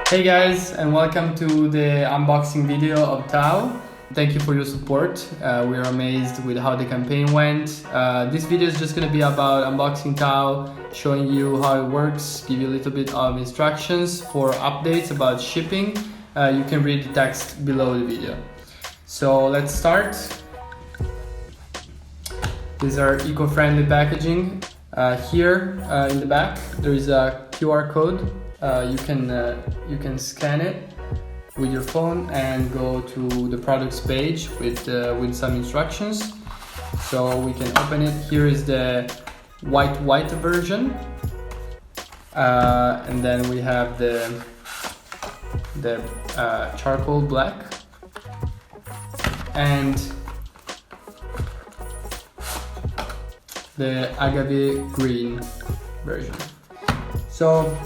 Hey guys, and welcome to the unboxing video of Tao. Thank you for your support. We are amazed with how the campaign went. This video is just going to be about unboxing Tao, showing you how it works, give you a little bit of instructions for updates about shipping. You can read the text below the video. So let's start. These are eco-friendly packaging. Here in the back there is a QR code. You can scan it with your phone and go to the products page with some instructions. So we can open it. Here is the white version, and then we have the charcoal black and the agave green version. So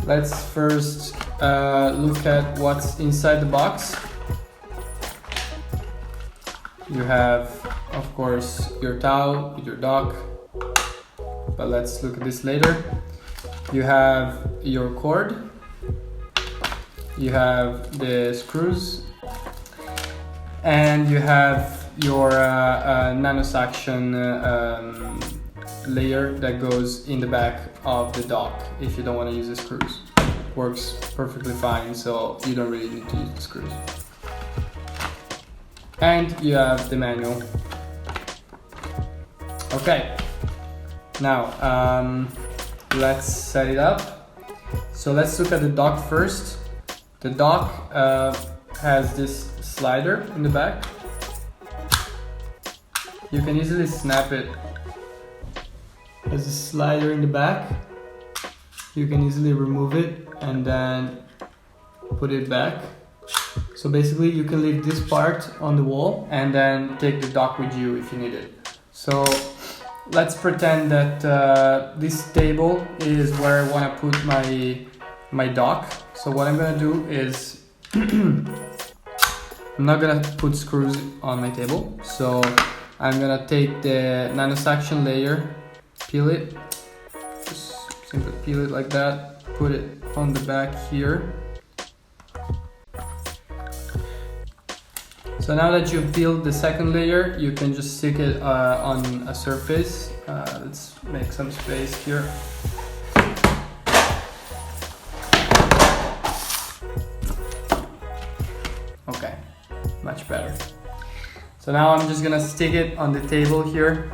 let's first look at what's inside the box. You have, of course, your Tao with your dock, but let's look at this later. You have your cord, you have the screws, and you have your nanosuction layer that goes in the back of the dock if you don't want to use the screws. Works perfectly fine, so you don't really need to use the screws. And you have the manual. Okay, now let's set it up. So let's look at the dock first. The dock has this slider in the back. You can easily snap it. There's a slider in the back. You can easily remove it and then put it back. So basically you can leave this part on the wall and then take the dock with you if you need it. So let's pretend that this table is where I want to put my dock. So what I'm gonna do is I'm not gonna put screws on my table. So I'm gonna take the nanosuction layer, peel it, just simply peel it like that, put it on the back here. So now that you've peeled the second layer, you can just stick it on a surface. Let's make some space here. Okay, much better. So now I'm just gonna stick it on the table here.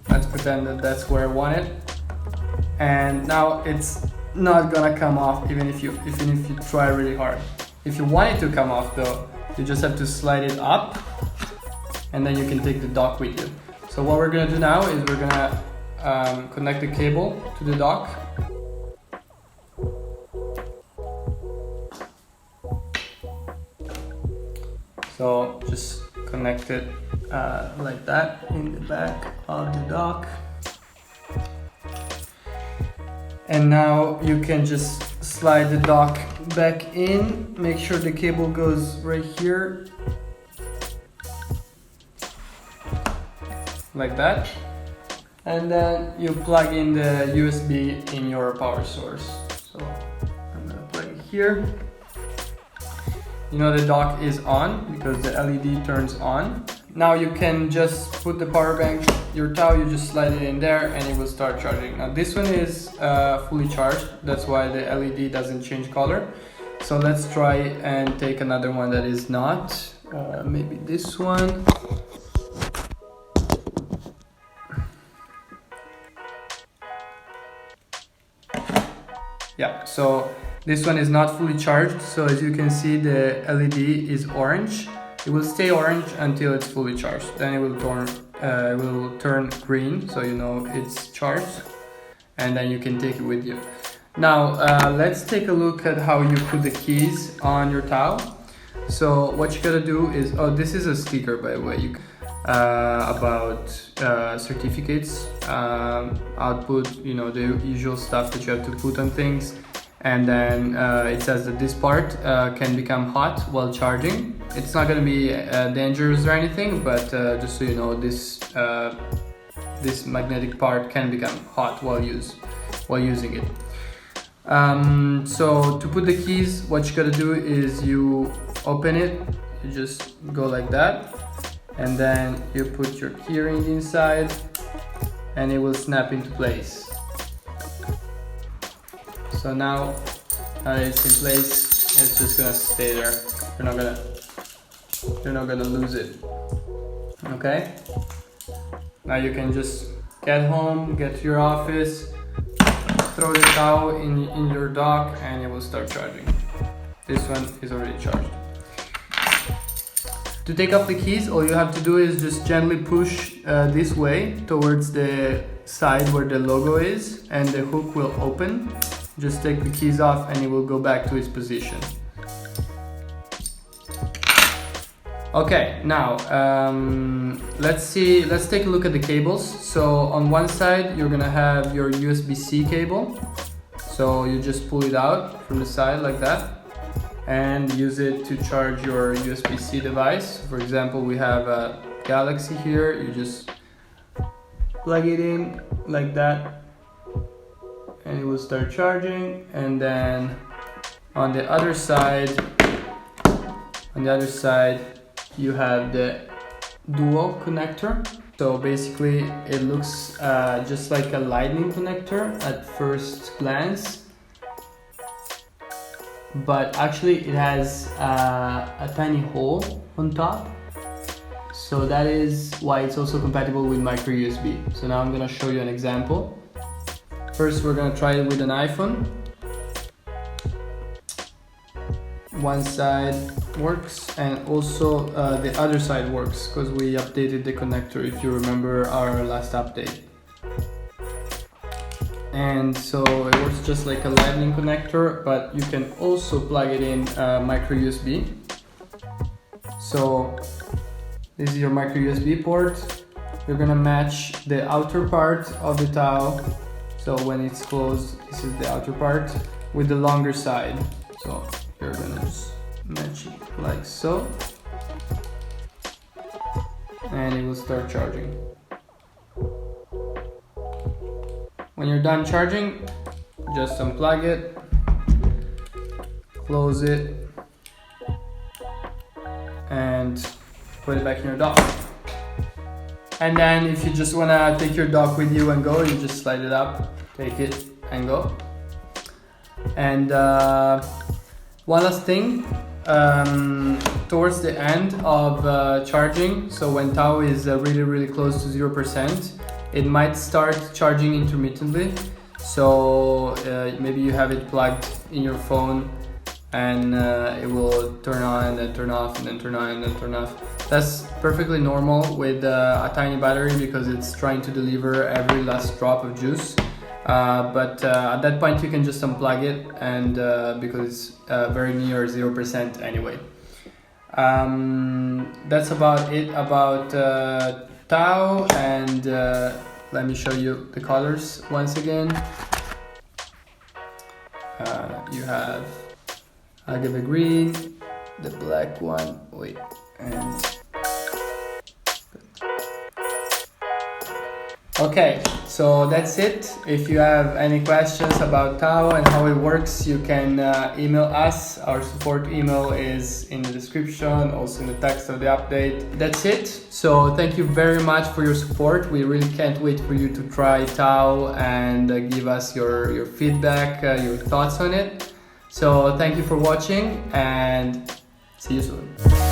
Let's pretend that that's where I want it. And now it's not gonna come off even if you try really hard. If you want it to come off though, you just have to slide it up and then you can take the dock with you. So what we're gonna do now is we're gonna connect the cable to the dock. So just connect it like that in the back of the dock. And now you can just slide the dock back in. Make sure the cable goes right here. Like that. And then you plug in the USB in your power source. So I'm gonna plug it here. You know the dock is on because the LED turns on. Now you can just put the power bank, your Tao, you just slide it in there and it will start charging. Now this one is fully charged, that's why the LED doesn't change color. So let's try and take another one that is not, maybe this one. Yeah, so this one is not fully charged, so as you can see the LED is orange. It will stay orange until it's fully charged. Then it will turn green, so you know it's charged, and then you can take it with you. Now let's take a look at how you put the keys on your Tao. So what you gotta do is, oh, this is a sticker by the way, about certificates, output, you know, the usual stuff that you have to put on things. And then it says that this part can become hot while charging. It's not going to be dangerous or anything, but just so you know, this magnetic part can become hot while using it. So to put the keys, what you gotta do is you open it, you just go like that, and then you put your keyring inside and it will snap into place. So now that it's in place, it's just gonna stay there. You're not gonna lose it. Okay? Now you can just get home, get to your office, throw the towel in your dock, and it will start charging. This one is already charged. To take off the keys, all you have to do is just gently push this way towards the side where the logo is, and the hook will open. Just take the keys off and it will go back to its position. Okay, now let's take a look at the cables. So on one side you're gonna have your USB-C cable. So you just pull it out from the side like that and use it to charge your USB-C device. For example, we have a Galaxy here. You just plug it in like that and it will start charging. And then on the other side you have the dual connector. So basically it looks just like a lightning connector at first glance, but actually it has a tiny hole on top. So that is why it's also compatible with micro USB. So now I'm gonna show you an example. First we're gonna try it with an iPhone. One side works and also the other side works because we updated the connector, if you remember our last update. And so it works just like a lightning connector, but you can also plug it in micro USB. So this is your micro USB port. You're gonna match the outer part of the towel. So when it's closed, this is the outer part with the longer side. So you're gonna just match it like so, and it will start charging. When you're done charging, just unplug it, close it, and put it back in your dock. And then if you just wanna take your dock with you and go, you just slide it up, take it and go. And one last thing, towards the end of charging, so when tau is really close to 0%, it might start charging intermittently. So maybe you have it plugged in your phone and it will turn on and then turn off and then turn on and then turn off. That's perfectly normal with a tiny battery because it's trying to deliver every last drop of juice. But at that point you can just unplug it, and because it's very near 0% anyway. That's about it about tau, and let me show you the colors once again. You have agave green, the black one, and okay, so that's it. If you have any questions about tau and how it works, you can email us. Our support email is in the description, also in the text of the update. That's it. So thank you very much for your support. We really can't wait for you to try tau and give us your feedback, your thoughts on it. So thank you for watching and see you soon.